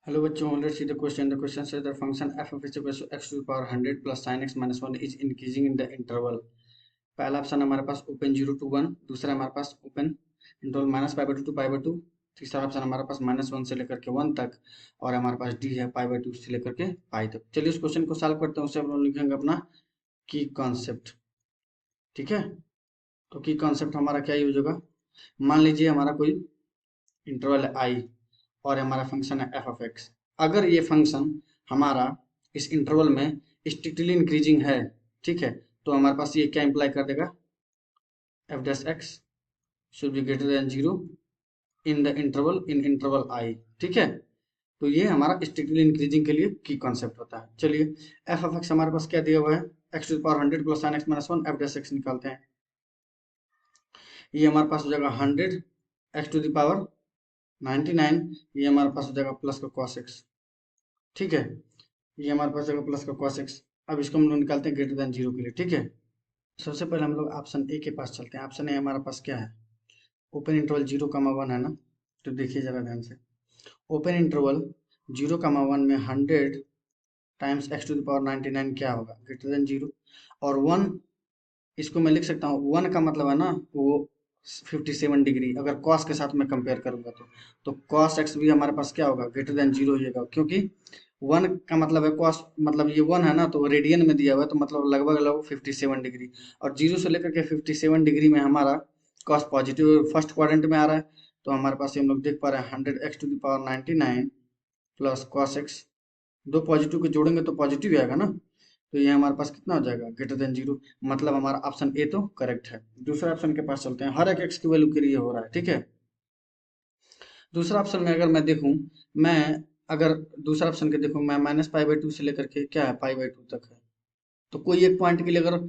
Hello बच्चों, let's see the question. The question says the function f of x equals to x to the power 100 plus sin x minus 1 is increasing in the interval. पहला option हमारे पास open 0 to 1, दूसरा हमारे पास open interval minus pi by two pi by two, तीसरा option हमारे पास -1 से लेकर के 1 तक, और हमारे पास डी है पाई बाई टू से लेकर के पाई तक। चलिए उस क्वेश्चन को सॉल्व करते हैं। उससे हम लोग लिखेंगे अपना की कॉन्सेप्ट। ठीक है, तो की कॉन्सेप्ट हमारा क्या यूज होगा। मान लीजिए हमारा कोई इंटरवल है आई और हमारा फंक्शन है एफ ऑफ एक्स। अगर ये फंक्शन हमारा इस इंटरवल में स्ट्रिक्टली इंक्रीजिंग है, ठीक है, तो हमारे पास ये क्या इंप्लाई कर देगा, f dash x should be greater than 0 in the interval in interval I. ठीक है, तो ये हमारा स्ट्रिक्टली इंक्रीजिंग के लिए की कॉन्सेप्ट होता है। चलिए एफ ऑफ एक्स हमारे पास क्या दिया हुआ है, x to the power 100 plus sine x minus 1, f dash x निकालते हैं। ये हमारे पास हो जाएगा 100 एक्स टू द पावर 99, ये हमारे पास हो जाएगा प्लस का cos x। ठीक है, ये हमारे पास होगा प्लस का cos x। अब इसको हम लोग निकालते हैं ग्रेटर देन 0 के लिए। ठीक है, सबसे पहले हम लोग ऑप्शन ए के पास चलते हैं। ऑप्शन ए हमारे पास क्या है, ओपन इंटरवल 0, 1 है ना। तो देखिए जरा ध्यान से, ओपन इंटरवल 0, 1 में 100 times x to the power 99 क्या होगा, ग्रेटर देन 0। और 1, इसको मैं लिख सकता हूँ, 1 का मतलब है ना वो 57 डिग्री, अगर कॉस के साथ मैं कंपेयर करूंगा तो कॉस एक्स भी हमारे पास क्या होगा, ग्रेटर देन 0 होगा, क्योंकि 1 का मतलब है कॉस, मतलब ये 1 है ना, तो रेडियन में दिया हुआ है, तो मतलब लगभग लगभग 57 डिग्री। और 0 से लेकर के 57 डिग्री में हमारा कॉस पॉजिटिव फर्स्ट क्वाड्रेंट में आ रहा है। तो हमारे पास ये हम लोग देख पा रहे हैं 100 x to the power 99 plus cos x, दो पॉजिटिव को जोड़ेंगे तो पॉजिटिव आएगा ना। तो ये हमारे पास कितना हो जाएगा, ग्रेटर देन 0। मतलब हमारा ऑप्शन ए तो करेक्ट है। दूसरे ऑप्शन के पास चलते हैं, हर एक एक्स की वैल्यू के लिए हो रहा है। ठीक है, दूसरा ऑप्शन में अगर मैं देखूं, मैं अगर दूसरा ऑप्शन के देखूं, मैं माइनस पाई बाई टू से लेकर के क्या है पाई बाई टू तक है। तो कोई एक पॉइंट के लिए अगर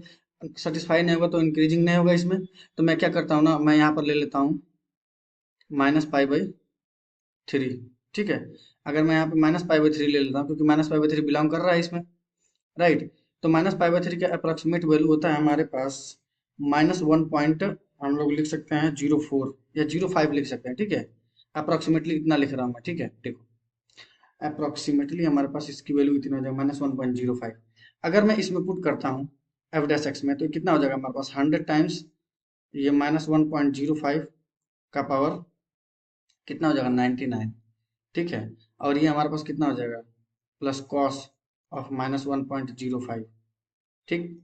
सेटिस्फाई नहीं होगा तो इंक्रीजिंग नहीं होगा इसमें। तो मैं क्या करता हूँ ना, मैं यहाँ पर ले लेता हूँ -पाई/3। ठीक है, अगर मैं यहाँ पे -पाई/3 ले लेता हूँ, क्योंकि -पाई/3 बिलोंग कर रहा है इसमें, राइट। तो -पाई/3 का अप्रोक्सीमेट वैल्यू होता है हमारे पास -1 पॉइंट, हम लोग लिख सकते हैं 0.4 या 0.5 लिख सकते हैं। ठीक है, अप्रोक्सीमेटली इतना लिख रहा हूँ मैं। ठीक है, देखो अप्रोक्सीमेटली हमारे पास इसकी वैल्यू इतना हो जाएगा -1.05। अगर मैं इसमें पुट करता हूँ एफ डैश एक्स में, तो कितना हो जाएगा हमारे पास 100 टाइम्स ये -1.05 का पावर कितना हो जाएगा 99। ठीक है, और ये हमारे पास कितना हो जाएगा प्लस कॉस ऑफ -1.05। ठीक,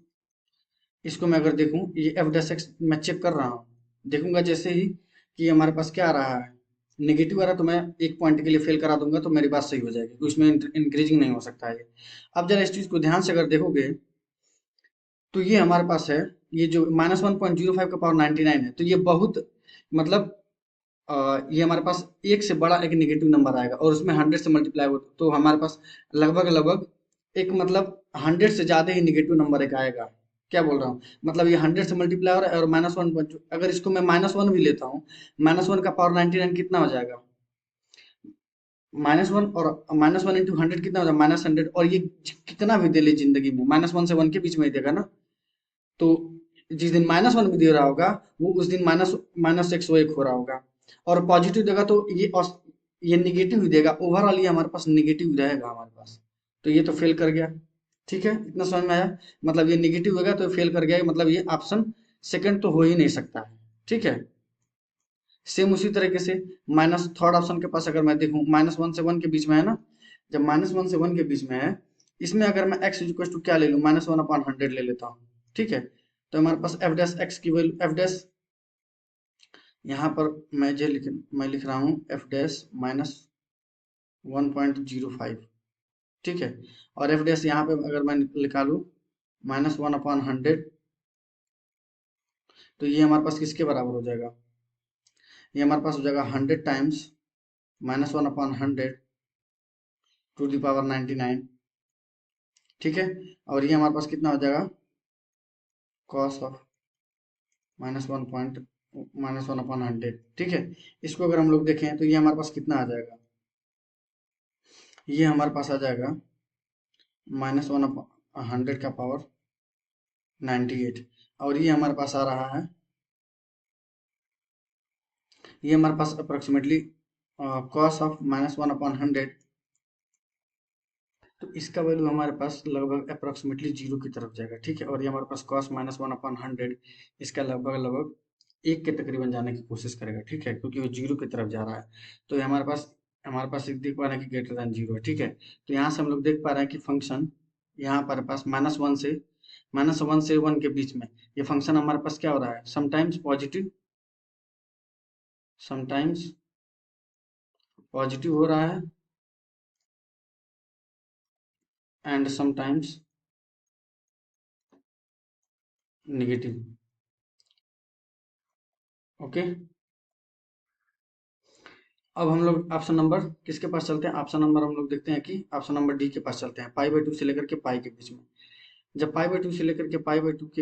इसको मैं अगर देखूं, ये एफ डैश एक्स मैं चेक कर रहा हूँ, देखूंगा जैसे ही कि हमारे पास क्या आ रहा है, नेगेटिव आ रहा है, तो मैं एक पॉइंट के लिए फेल करा दूंगा तो मेरी बात सही हो जाएगी, क्योंकि उसमें इंक्रीजिंग नहीं हो सकता है ये। अब जरा इस चीज को ध्यान से अगर देखोगे, तो ये हमारे पास है, ये जो -1.05 का पावर 99 है, तो ये बहुत मतलब ये हमारे पास एक से बड़ा एक नेगेटिव नंबर आएगा, और उसमें 100 से मल्टीप्लाई हो, तो हमारे पास लगभग लगभग एक मतलब 100 से ज्यादा ही नेगेटिव नंबर एक आएगा। क्या बोल रहा हूँ, मतलब ये 100 से मल्टीप्लाई हो रहा है, और -1, अगर इसको मैं -1 भी लेता हूँ, -1 का पावर 99 कितना हो जाएगा, -1 और -1 इंटू 100 कितना हो जाएगा -100। और ये कितना भी दे ले जिंदगी में, -1 से 1 के बीच में ही देगा ना। तो जिस दिन -1 भी दे रहा होगा, वो उस दिन -101 हो रहा होगा। और पॉजिटिव देगा तो ये निगेटिव ही देगा, ओवरऑल ये हमारे पास निगेटिव रहेगा हमारे पास। तो ये तो फेल कर गया। ठीक है, इतना समझ में आया। मतलब ये निगेटिव होगा तो फेल कर गया, मतलब ये ऑप्शन सेकंड तो हो ही नहीं सकता है। ठीक है, सेम उसी तरीके से माइनस थर्ड ऑप्शन के पास अगर मैं देखूं, -1 से 1 के बीच में है ना, जब -1 से 1 के बीच में है, इसमें अगर मैं x इक्वल टू क्या ले लूं, -1/100 ले लेता हूं। ठीक है, तो हमारे पास एफ डैश एक्स की वैल्यू, एफ डैश यहाँ पर मैं लिख रहा हूँ एफ डैश -1.05। ठीक है, और एफ डैश यहाँ पे अगर मैं निकालू -1/100, तो ये हमारे पास किसके बराबर हो जाएगा, ये हमारे पास हो जाएगा 100 टाइम्स -1/100 टू द पावर 99। ठीक है, और ये हमारे पास कितना हो जाएगा कॉस ऑफ -1/100। ठीक है, इसको अगर हम लोग देखें तो ये हमारे पास कितना आ जाएगा, ये हमारे पास आ जाएगा -1/100 का पावर 98। और ये हमारे पास आ रहा है, ये हमारे पास अप्रोक्सीमेटली कॉस ऑफ -1/100 तो इसका वैल्यू हमारे पास लगभग अप्रोक्सीमेटली जीरो की तरफ जाएगा, ठीक है। और ये हमारे पास कॉस माइनस 1/100 इसका लगभग लगभग एक के तकरीबन जाने की कोशिश करेगा, ठीक है, क्योंकि वो जीरो की तरफ जा रहा है। तो ये हमारे पास एक देख पा रहे हैं कि ग्रेटर देन जीरो है, ठीक है। तो यहाँ से हम लोग देख पा रहे हैं कि फंक्शन यहाँ पर पास -1 से 1 के बीच में ये फंक्शन हमारे पास क्या हो रहा है, समटाइम्स पॉजिटिव, समटाइम्स पॉजिटिव हो रहा है एंड समटाइम्स नेगेटिव। ओके, अब हम लोग ऑप्शन नंबर किसके पास चलते हैं, ऑप्शन नंबर हम लोग देखते हैं कि ऑप्शन नंबर डी के पास चलते हैं। पाई/2 से लेकर के पाई के बीच में, जब पाई/2 से लेकर के पाई/2 के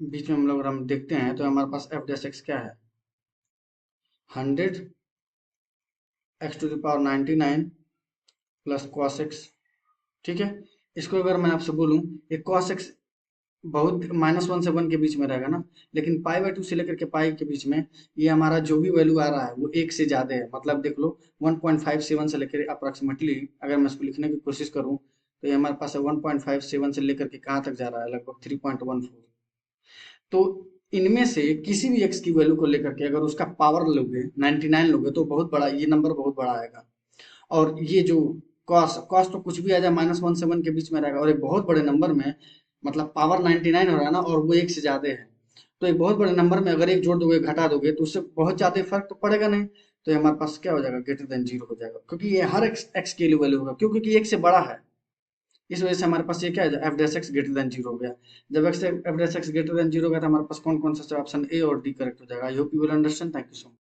बीच में हम लोग हम देखते हैं तो हमारे पास एफ डैश एक्स क्या है, 100x⁻99 प्लस कॉस एक्स, ठीक है। इसको अगर मैं आपसे बोलूं, ये कॉस एक्स बहुत -1 से 1 के बीच में रहेगा ना, लेकिन पाई/2 से लेकर के पाई के बीच में ये हमारा जो भी वैल्यू आ रहा है वो एक से ज्यादा है। मतलब देख लो 1.57 से लेकर अप्रोक्सीमेटली अगर मैं इसको लिखने की कोशिश करूं तो ये हमारे पास 1.57 से लेकर के कहाँ तक जा रहा है, लगभग 3.14। तो इनमें से किसी भी एक्स की वैल्यू को लेकर के अगर उसका पावर लोगे 99 लोगे तो बहुत बड़ा ये नंबर बहुत बड़ा आएगा। और ये जो कॉस कॉस तो कुछ भी आ जाए -1 से 1 के बीच में रहेगा, और एक बहुत बड़े नंबर में मतलब पावर 99 हो रहा है ना, और वो एक से ज्यादा है। तो एक बहुत बड़े नंबर में अगर एक जोड़ दोगे घटा दोगे तो उससे बहुत ज्यादा फर्क तो पड़ेगा नहीं। तो ये हमारे पास क्या हो जाएगा, ग्रेटर देन जीरो हो जाएगा, क्योंकि ये हर एक्स के लिए वैल्यू होगा, क्यों, क्योंकि एक से बड़ा है। इस वजह से हमारे पास ये क्या है, F dash x greater than zero हो गया। जब F dash x greater than zero हो गया तो हमारे पास कौन कौन सा ऑप्शन ए और डी करेक्ट हो जाएगा। I hope you will understand. Thank you so much.